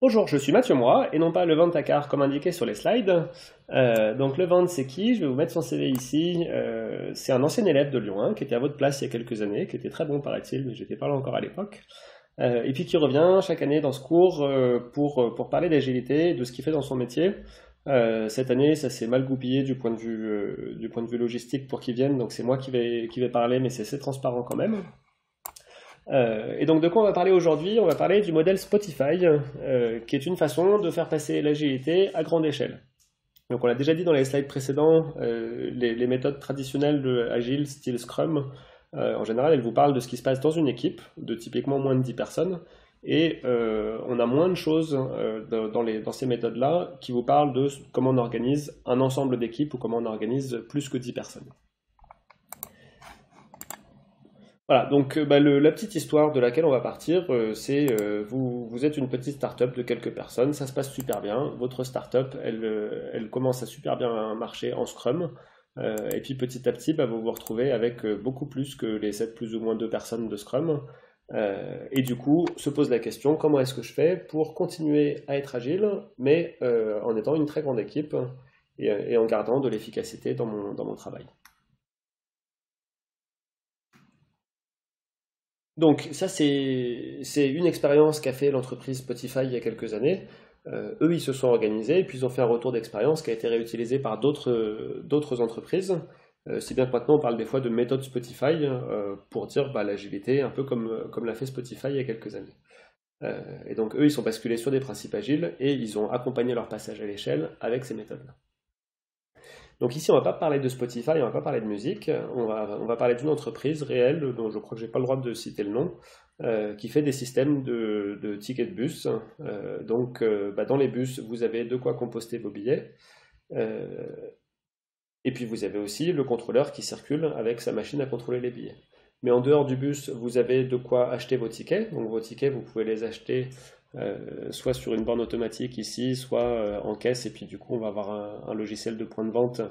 Bonjour, je suis Mathieu Moi, et non pas le Ventacard comme indiqué sur les slides. Donc le Vent, c'est qui? Je vais vous mettre son CV ici. C'est un ancien élève de Lyon 1 qui était à votre place il y a quelques années, qui était très bon paraît-il, mais j'étais pas là encore à l'époque. Et puis qui revient chaque année dans ce cours pour parler d'agilité et de ce qu'il fait dans son métier. Cette année, ça s'est mal goupillé du point de vue logistique pour qu'il vienne, donc c'est moi qui vais parler, mais c'est assez transparent quand même. Et donc de quoi on va parler aujourd'hui? On va parler du modèle Spotify, qui est une façon de faire passer l'agilité à grande échelle. Donc on l'a déjà dit dans les slides précédents, les méthodes traditionnelles de Agile, style Scrum, en général, elles vous parlent de ce qui se passe dans une équipe, de typiquement moins de 10 personnes, et on a moins de choses dans ces méthodes-là qui vous parlent de comment on organise un ensemble d'équipes ou comment on organise plus que 10 personnes. Voilà, donc la petite histoire de laquelle on va partir, c'est vous êtes une petite start-up de quelques personnes, ça se passe super bien, votre start-up, elle commence à super bien marcher en Scrum, et puis petit à petit, vous vous retrouvez avec beaucoup plus que les 7 plus ou moins 2 personnes de Scrum, et du coup, se pose la question, comment est-ce que je fais pour continuer à être agile, mais en étant une très grande équipe et en gardant de l'efficacité dans mon travail. Donc ça, c'est une expérience qu'a fait l'entreprise Spotify il y a quelques années. Eux, ils se sont organisés et puis ils ont fait un retour d'expérience qui a été réutilisé par d'autres entreprises. Si bien que maintenant on parle des fois de méthode Spotify pour dire l'agilité, un peu comme l'a fait Spotify il y a quelques années. Et donc eux, ils sont basculés sur des principes agiles et ils ont accompagné leur passage à l'échelle avec ces méthodes-là. Donc ici, on va pas parler de Spotify, on va pas parler de musique, on va parler d'une entreprise réelle, dont je crois que j'ai pas le droit de citer le nom, qui fait des systèmes de tickets de bus. Dans les bus, vous avez de quoi composter vos billets, euh, et puis vous avez aussi le contrôleur qui circule avec sa machine à contrôler les billets. Mais en dehors du bus, vous avez de quoi acheter vos tickets. Donc vos tickets, vous pouvez les acheter soit sur une borne automatique ici, soit en caisse. Et puis du coup, on va avoir un logiciel de point de vente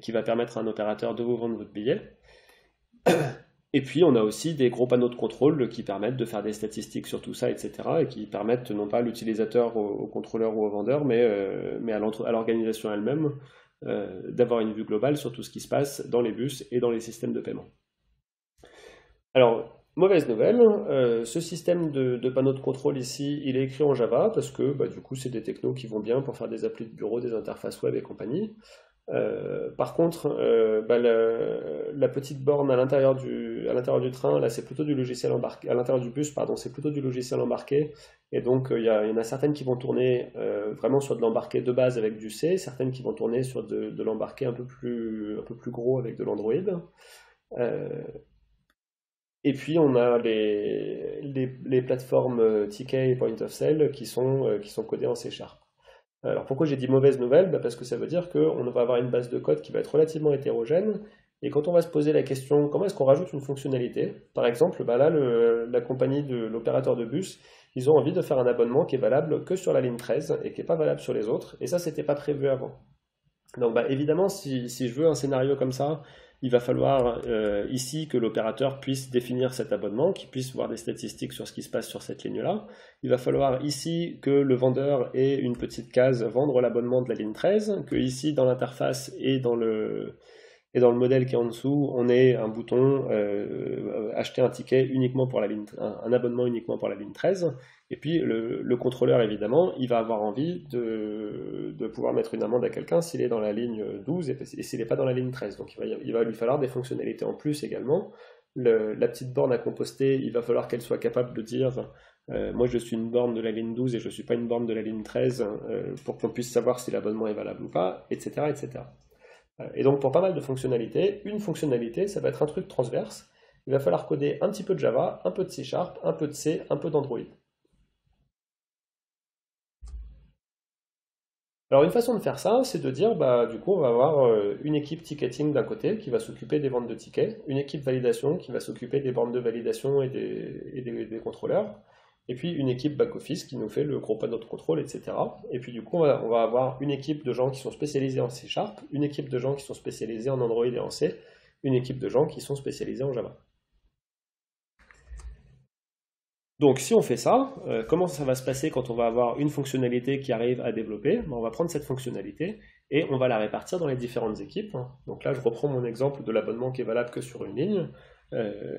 qui va permettre à un opérateur de vous vendre votre billet. Et puis on a aussi des gros panneaux de contrôle qui permettent de faire des statistiques sur tout ça, etc. Et qui permettent non pas à l'utilisateur, au contrôleur ou au vendeur, mais à l'organisation elle-même d'avoir une vue globale sur tout ce qui se passe dans les bus et dans les systèmes de paiement. Alors, mauvaise nouvelle, ce système de panneaux de contrôle ici, il est écrit en Java parce que du coup c'est des technos qui vont bien pour faire des applis de bureau, des interfaces web et compagnie. Par contre, la petite borne à l'intérieur du train, là, c'est plutôt du logiciel embarqué. À l'intérieur du bus, pardon, c'est plutôt du logiciel embarqué. Et donc, il y en a certaines qui vont tourner vraiment sur de l'embarqué de base avec du C, certaines qui vont tourner sur de l'embarqué un peu plus gros avec de l'Android. Euh, et puis, on a les plateformes Ticket et Point of Sale qui sont codées en C Sharp. Alors pourquoi j'ai dit mauvaise nouvelle? Parce que ça veut dire qu'on va avoir une base de code qui va être relativement hétérogène. Et quand on va se poser la question, comment est-ce qu'on rajoute une fonctionnalité? Par exemple, là, la compagnie de l'opérateur de bus, ils ont envie de faire un abonnement qui est valable que sur la ligne 13 et qui n'est pas valable sur les autres. Et ça, c'était pas prévu avant. Donc évidemment, si je veux un scénario comme ça, il va falloir ici que l'opérateur puisse définir cet abonnement, qu'il puisse voir des statistiques sur ce qui se passe sur cette ligne-là. Il va falloir ici que le vendeur ait une petite case vendre l'abonnement de la ligne 13, que ici dans l'interface et dans le modèle qui est en dessous, on ait un bouton acheter un ticket uniquement pour un abonnement uniquement pour la ligne 13. Et puis le contrôleur, évidemment, il va avoir envie de pouvoir mettre une amende à quelqu'un s'il est dans la ligne 12 et s'il n'est pas dans la ligne 13. Donc il va lui falloir des fonctionnalités en plus également. La petite borne à composter, il va falloir qu'elle soit capable de dire moi je suis une borne de la ligne 12 et je ne suis pas une borne de la ligne 13 pour qu'on puisse savoir si l'abonnement est valable ou pas, etc., etc. Et donc pour pas mal de fonctionnalités, une fonctionnalité, ça va être un truc transverse. Il va falloir coder un petit peu de Java, un peu de C Sharp, un peu de C, un peu d'Android. Alors une façon de faire ça, c'est de dire, du coup, on va avoir une équipe ticketing d'un côté qui va s'occuper des ventes de tickets, une équipe validation qui va s'occuper des bornes de validation et des contrôleurs, et puis une équipe back-office qui nous fait le gros panneau de contrôle, etc. Et puis du coup, on va avoir une équipe de gens qui sont spécialisés en C Sharp, une équipe de gens qui sont spécialisés en Android et en C, une équipe de gens qui sont spécialisés en Java. Donc si on fait ça, comment ça va se passer quand on va avoir une fonctionnalité qui arrive à développer? Ben, on va prendre cette fonctionnalité et on va la répartir dans les différentes équipes. Donc là, je reprends mon exemple de l'abonnement qui est valable que sur une ligne.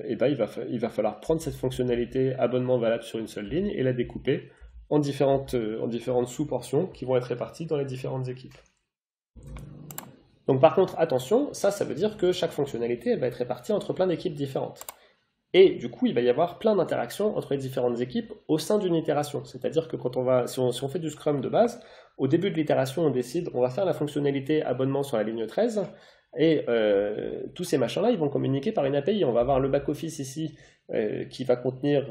Et ben, il va falloir prendre cette fonctionnalité abonnement valable sur une seule ligne et la découper en différentes sous-portions qui vont être réparties dans les différentes équipes. Donc par contre, attention, ça veut dire que chaque fonctionnalité elle va être répartie entre plein d'équipes différentes. Et du coup, il va y avoir plein d'interactions entre les différentes équipes au sein d'une itération. C'est-à-dire que si on fait du Scrum de base, au début de l'itération, on décide, on va faire la fonctionnalité abonnement sur la ligne 13, et tous ces machins-là, ils vont communiquer par une API. On va avoir le back-office ici qui va contenir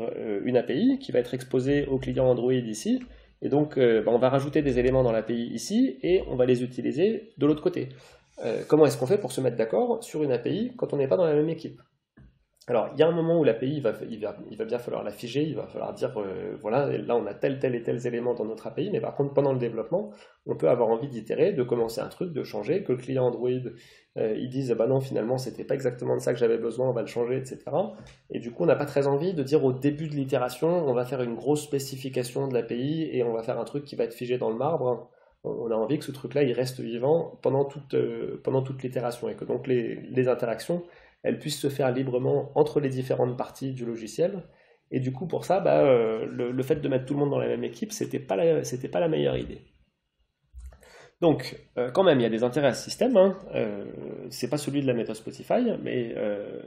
une API, qui va être exposée au client Android ici, et donc on va rajouter des éléments dans l'API ici, et on va les utiliser de l'autre côté. Comment est-ce qu'on fait pour se mettre d'accord sur une API quand on n'est pas dans la même équipe? Alors, il y a un moment où l'API, il va bien falloir la figer, il va falloir dire, voilà, là on a tel et tels éléments dans notre API, mais par contre, pendant le développement, on peut avoir envie d'itérer, de commencer un truc, de changer, que le client Android, il dise, bah non, finalement, c'était pas exactement de ça que j'avais besoin, on va le changer, etc. Et du coup, on n'a pas très envie de dire au début de l'itération, on va faire une grosse spécification de l'API et on va faire un truc qui va être figé dans le marbre. On a envie que ce truc-là, il reste vivant pendant toute l'itération et que donc les interactions elles puissent se faire librement entre les différentes parties du logiciel. Et du coup, pour ça, le fait de mettre tout le monde dans la même équipe, c'était pas la meilleure idée. Donc, quand même, il y a des intérêts à ce système. C'est pas celui de la méthode Spotify, mais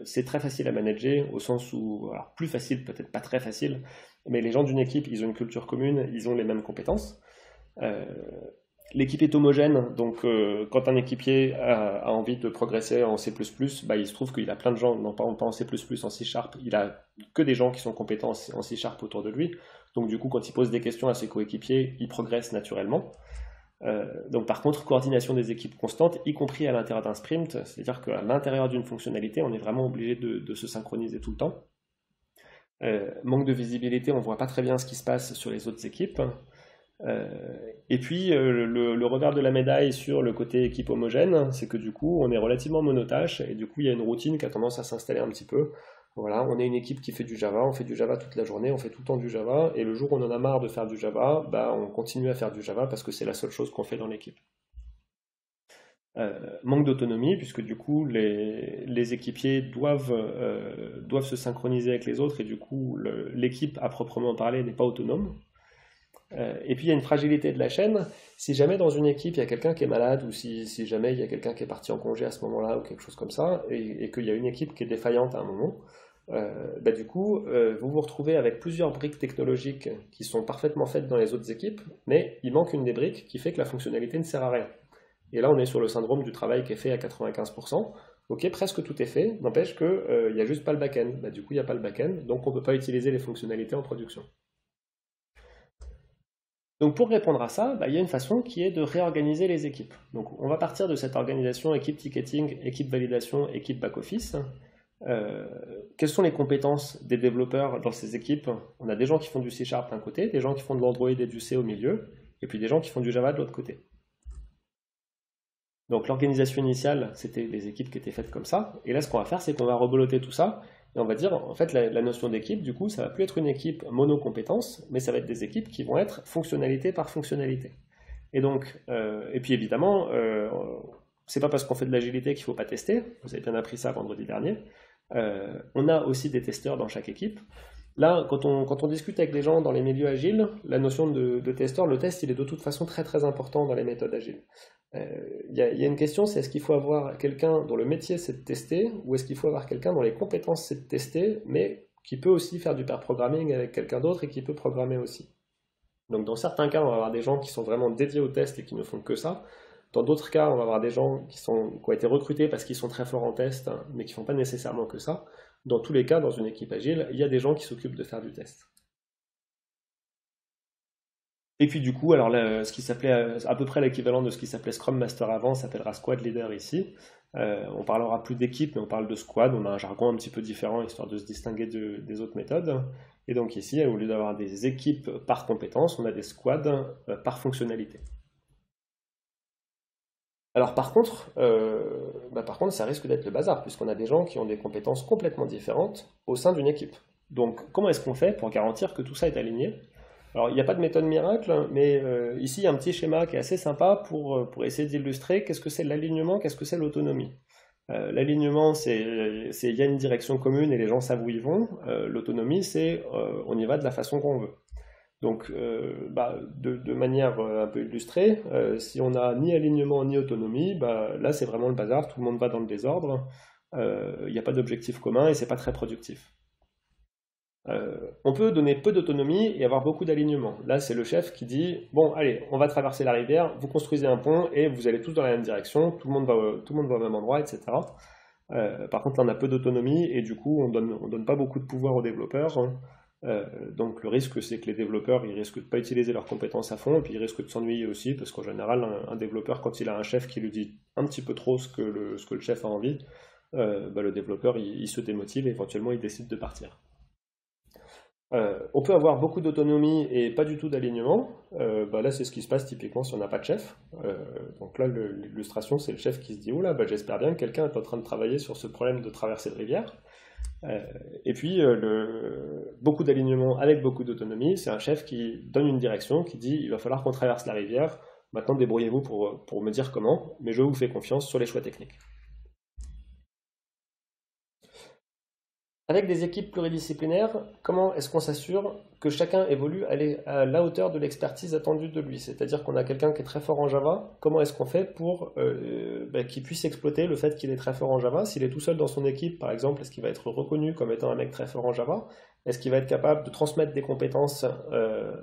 c'est très facile à manager au sens où, alors plus facile, peut-être pas très facile, mais les gens d'une équipe, ils ont une culture commune, ils ont les mêmes compétences. Euh, L'équipe est homogène, donc quand un équipier a envie de progresser en C++, bah, il se trouve qu'il a plein de gens, non pas en C++, en C Sharp, il a que des gens qui sont compétents en C Sharp autour de lui. Donc du coup, quand il pose des questions à ses coéquipiers, il progresse naturellement. Donc par contre, coordination des équipes constante, y compris à l'intérieur d'un sprint, c'est-à-dire qu'à l'intérieur d'une fonctionnalité, on est vraiment obligé de se synchroniser tout le temps. Manque de visibilité, on voit pas très bien ce qui se passe sur les autres équipes. Et puis le revers de la médaille sur le côté équipe homogène, c'est que du coup on est relativement monotâche et du coup il y a une routine qui a tendance à s'installer un petit peu. Voilà, on est une équipe qui fait du Java, on fait du Java toute la journée, on fait tout le temps du Java et le jour où on en a marre de faire du Java, bah, on continue à faire du Java parce que c'est la seule chose qu'on fait dans l'équipe. Manque d'autonomie puisque du coup les équipiers doivent se synchroniser avec les autres et du coup l'équipe à proprement parler n'est pas autonome. Et puis il y a une fragilité de la chaîne. Si jamais dans une équipe il y a quelqu'un qui est malade ou si jamais il y a quelqu'un qui est parti en congé à ce moment-là ou quelque chose comme ça et qu'il y a une équipe qui est défaillante à un moment, du coup vous vous retrouvez avec plusieurs briques technologiques qui sont parfaitement faites dans les autres équipes, mais il manque une des briques qui fait que la fonctionnalité ne sert à rien. Et là on est sur le syndrome du travail qui est fait à 95%. Ok, presque tout est fait, n'empêche qu'il n'y a juste pas le back-end. Du coup il n'y a pas le back-end, donc on ne peut pas utiliser les fonctionnalités en production. Donc pour répondre à ça, il y a une façon qui est de réorganiser les équipes. Donc on va partir de cette organisation équipe ticketing, équipe validation, équipe back-office. Quelles sont les compétences des développeurs dans ces équipes? On a des gens qui font du C# d'un côté, des gens qui font de l'Android et du C au milieu, et puis des gens qui font du Java de l'autre côté. Donc l'organisation initiale, c'était des équipes qui étaient faites comme ça, et là ce qu'on va faire, c'est qu'on va reboloter tout ça, et on va dire, en fait, la notion d'équipe, du coup, ça va plus être une équipe mono-compétence, mais ça va être des équipes qui vont être fonctionnalité par fonctionnalité. Et donc, et puis évidemment, c'est pas parce qu'on fait de l'agilité qu'il faut pas tester, vous avez bien appris ça vendredi dernier. On a aussi des testeurs dans chaque équipe. Là, quand on discute avec des gens dans les milieux agiles, la notion de testeur, le test, il est de toute façon très très important dans les méthodes agiles. Il y a une question, c'est est-ce qu'il faut avoir quelqu'un dont le métier c'est de tester, ou est-ce qu'il faut avoir quelqu'un dont les compétences c'est de tester, mais qui peut aussi faire du pair programming avec quelqu'un d'autre et qui peut programmer aussi. Donc dans certains cas, on va avoir des gens qui sont vraiment dédiés au test et qui ne font que ça. Dans d'autres cas, on va avoir des gens qui ont été recrutés parce qu'ils sont très forts en test, mais qui ne font pas nécessairement que ça. Dans tous les cas, dans une équipe agile, il y a des gens qui s'occupent de faire du test. Et puis du coup, alors là, ce qui s'appelait à peu près l'équivalent de ce qui s'appelait Scrum Master avant, s'appellera Squad Leader ici. On parlera plus d'équipe, mais on parle de squad. On a un jargon un petit peu différent histoire de se distinguer des autres méthodes. Et donc ici, au lieu d'avoir des équipes par compétence, on a des squads par fonctionnalité. Alors par contre, ça risque d'être le bazar, puisqu'on a des gens qui ont des compétences complètement différentes au sein d'une équipe. Donc, comment est-ce qu'on fait pour garantir que tout ça est aligné? Alors, il n'y a pas de méthode miracle, mais ici, il y a un petit schéma qui est assez sympa pour essayer d'illustrer qu'est-ce que c'est l'alignement, qu'est-ce que c'est l'autonomie. L'alignement, il y a une direction commune et les gens savent où ils vont. L'autonomie, c'est on y va de la façon qu'on veut. Donc, de manière un peu illustrée, si on n'a ni alignement ni autonomie, là c'est vraiment le bazar, tout le monde va dans le désordre, il n'y a pas d'objectif commun et c'est pas très productif. On peut donner peu d'autonomie et avoir beaucoup d'alignement. Là, c'est le chef qui dit, bon, allez, on va traverser la rivière, vous construisez un pont et vous allez tous dans la même direction, tout le monde va au même endroit, etc. Par contre, là, on a peu d'autonomie et du coup, on donne pas beaucoup de pouvoir aux développeurs, hein. Donc le risque, c'est que les développeurs, ils risquent de pas utiliser leurs compétences à fond et puis ils risquent de s'ennuyer aussi parce qu'en général, un développeur, quand il a un chef qui lui dit un petit peu trop ce que le chef a envie, le développeur, il se démotive et éventuellement, il décide de partir. On peut avoir beaucoup d'autonomie et pas du tout d'alignement. Là, c'est ce qui se passe typiquement si on n'a pas de chef. Donc là, l'illustration, c'est le chef qui se dit, oula, j'espère bien que quelqu'un est en train de travailler sur ce problème de traversée de rivière. Et puis, beaucoup d'alignement avec beaucoup d'autonomie, c'est un chef qui donne une direction, qui dit, il va falloir qu'on traverse la rivière. Maintenant, débrouillez-vous pour me dire comment, mais je vous fais confiance sur les choix techniques. Avec des équipes pluridisciplinaires, comment est-ce qu'on s'assure que chacun évolue à la hauteur de l'expertise attendue de lui? C'est-à-dire qu'on a quelqu'un qui est très fort en Java, comment est-ce qu'on fait pour qu'il puisse exploiter le fait qu'il est très fort en Java? S'il est tout seul dans son équipe, par exemple, est-ce qu'il va être reconnu comme étant un mec très fort en Java? Est-ce qu'il va être capable de transmettre des compétences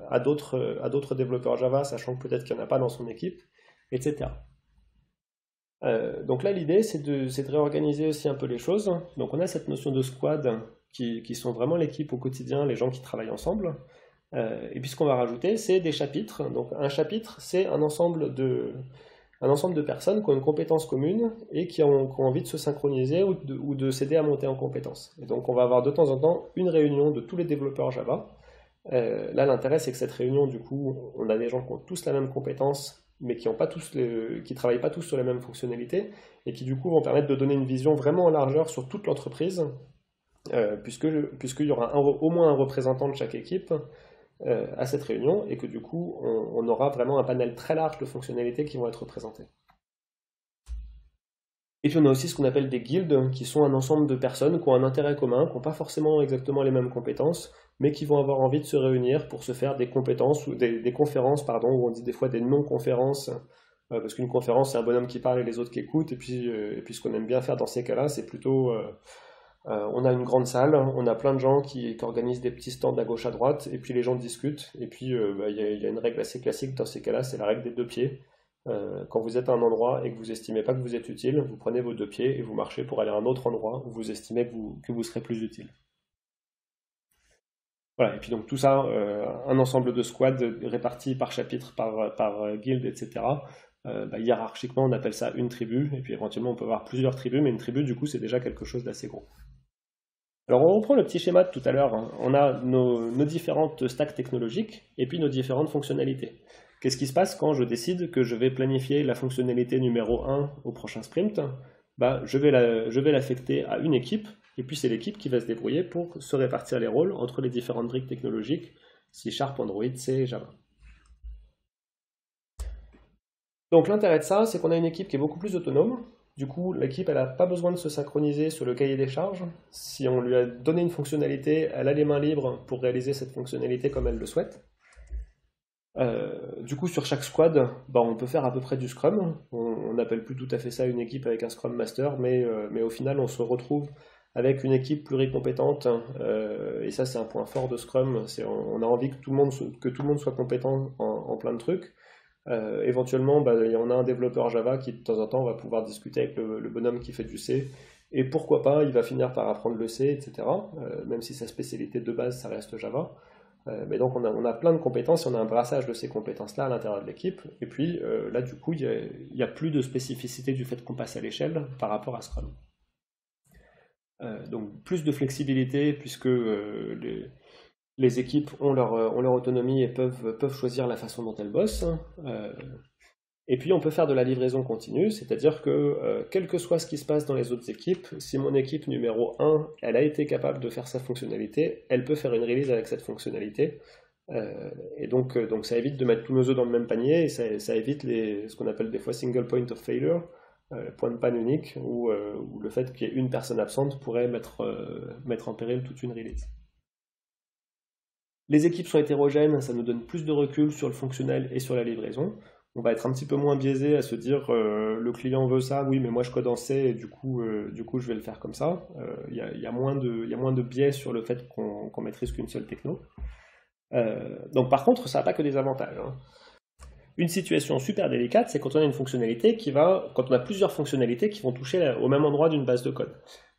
à d'autres développeurs Java, sachant que peut-être qu'il n'y en a pas dans son équipe, etc. Donc là, l'idée, c'est de réorganiser aussi un peu les choses. Donc on a cette notion de squad qui sont vraiment l'équipe au quotidien, les gens qui travaillent ensemble. Et puis ce qu'on va rajouter, c'est des chapitres. Donc un chapitre, c'est un ensemble de personnes qui ont une compétence commune et qui ont envie de se synchroniser ou de s'aider à monter en compétences. Et donc on va avoir de temps en temps une réunion de tous les développeurs Java. Là, l'intérêt, c'est que cette réunion, du coup, on a des gens qui ont tous la même compétence, mais qui ne travaillent pas tous sur les mêmes fonctionnalités, et qui, du coup, vont permettre de donner une vision vraiment en largeur sur toute l'entreprise, puisqu'il y aura au moins un représentant de chaque équipe à cette réunion, et que, du coup, on aura vraiment un panel très large de fonctionnalités qui vont être représentées. Et puis on a aussi ce qu'on appelle des guildes, qui sont un ensemble de personnes qui ont un intérêt commun, qui n'ont pas forcément exactement les mêmes compétences, mais qui vont avoir envie de se réunir pour se faire des compétences ou des conférences, pardon, ou on dit des fois des non-conférences, parce qu'une conférence c'est un bonhomme qui parle et les autres qui écoutent, et puis ce qu'on aime bien faire dans ces cas-là, c'est plutôt, on a une grande salle, on a plein de gens qui organisent des petits stands à gauche à droite, et puis les gens discutent, et puis il y a une règle assez classique dans ces cas-là, c'est la règle des deux pieds. Quand vous êtes à un endroit et que vous estimez pas que vous êtes utile, vous prenez vos deux pieds et vous marchez pour aller à un autre endroit où vous estimez que vous serez plus utile. Voilà, et puis donc tout ça, un ensemble de squads répartis par chapitre, par guilde, etc. Hiérarchiquement, on appelle ça une tribu, et puis éventuellement on peut avoir plusieurs tribus, mais une tribu, du coup, c'est déjà quelque chose d'assez gros. Alors on reprend le petit schéma de tout à l'heure, hein. On a nos différentes stacks technologiques, et puis nos différentes fonctionnalités. Qu'est-ce qui se passe quand je décide que je vais planifier la fonctionnalité numéro 1 au prochain sprint? Je vais l'affecter à une équipe, et puis c'est l'équipe qui va se débrouiller pour se répartir les rôles entre les différentes briques technologiques, C Sharp, Android, C et Java. Donc l'intérêt de ça, c'est qu'on a une équipe qui est beaucoup plus autonome. Du coup, l'équipe, elle n'a pas besoin de se synchroniser sur le cahier des charges. Si on lui a donné une fonctionnalité, elle a les mains libres pour réaliser cette fonctionnalité comme elle le souhaite. Du coup, sur chaque squad, on peut faire à peu près du Scrum. On n'appelle plus tout à fait ça une équipe avec un Scrum Master, mais au final, on se retrouve avec une équipe pluricompétente. Et ça, c'est un point fort de Scrum. On a envie que tout le monde soit compétent en plein de trucs. Éventuellement, on a un développeur Java qui, de temps en temps, va pouvoir discuter avec le bonhomme qui fait du C. Et pourquoi pas, il va finir par apprendre le C, etc. Même si sa spécialité de base, ça reste Java. Mais donc on a plein de compétences, on a un brassage de ces compétences-là à l'intérieur de l'équipe, et puis là du coup il y a plus de spécificité du fait qu'on passe à l'échelle par rapport à Scrum. Donc plus de flexibilité puisque les équipes ont leur autonomie et peuvent choisir la façon dont elles bossent. Et puis on peut faire de la livraison continue, c'est-à-dire que quel que soit ce qui se passe dans les autres équipes, si mon équipe numéro 1, elle a été capable de faire sa fonctionnalité, elle peut faire une release avec cette fonctionnalité. Et donc ça évite de mettre tous nos œufs dans le même panier, et ça évite ce qu'on appelle des fois single point of failure, point de panne unique, où le fait qu'il y ait une personne absente pourrait mettre en péril toute une release. Les équipes sont hétérogènes, ça nous donne plus de recul sur le fonctionnel et sur la livraison. On va être un petit peu moins biaisé à se dire le client veut ça, oui mais moi je code en C et du coup je vais le faire comme ça. Il y a moins de biais sur le fait qu'on maîtrise qu'une seule techno. Donc par contre ça n'a pas que des avantages, hein. Une situation super délicate, c'est quand on a une fonctionnalité quand on a plusieurs fonctionnalités qui vont toucher au même endroit d'une base de code.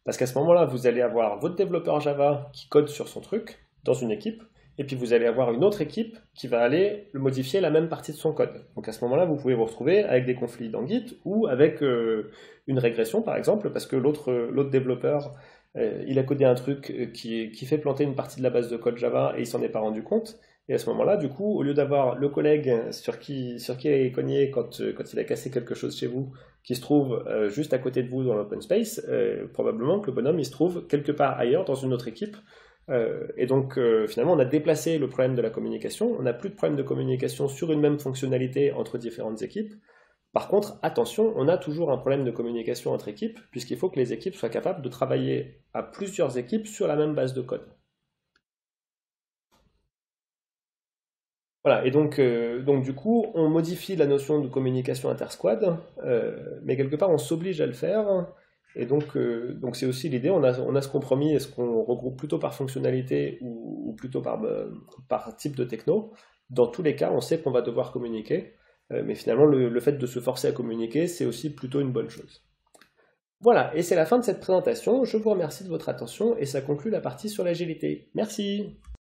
Parce qu'à ce moment-là, vous allez avoir votre développeur Java qui code sur son truc dans une équipe, et puis vous allez avoir une autre équipe qui va aller modifier la même partie de son code. Donc à ce moment-là, vous pouvez vous retrouver avec des conflits dans Git ou avec une régression par exemple, parce que l'autre développeur, il a codé un truc qui fait planter une partie de la base de code Java et il s'en est pas rendu compte. Et à ce moment-là, du coup, au lieu d'avoir le collègue sur qui il est cogné quand il a cassé quelque chose chez vous, qui se trouve juste à côté de vous dans l'open space, probablement que le bonhomme il se trouve quelque part ailleurs dans une autre équipe. Et donc finalement on a déplacé le problème de la communication, on n'a plus de problème de communication sur une même fonctionnalité entre différentes équipes. Par contre, attention, on a toujours un problème de communication entre équipes, puisqu'il faut que les équipes soient capables de travailler à plusieurs équipes sur la même base de code. Voilà, et donc du coup, on modifie la notion de communication intersquad, mais quelque part on s'oblige à le faire, et donc c'est aussi l'idée, on a ce compromis, est-ce qu'on regroupe plutôt par fonctionnalité ou plutôt par type de techno. Dans tous les cas, on sait qu'on va devoir communiquer, mais finalement le fait de se forcer à communiquer, c'est aussi plutôt une bonne chose. Voilà, et c'est la fin de cette présentation, je vous remercie de votre attention, et ça conclut la partie sur l'agilité. Merci!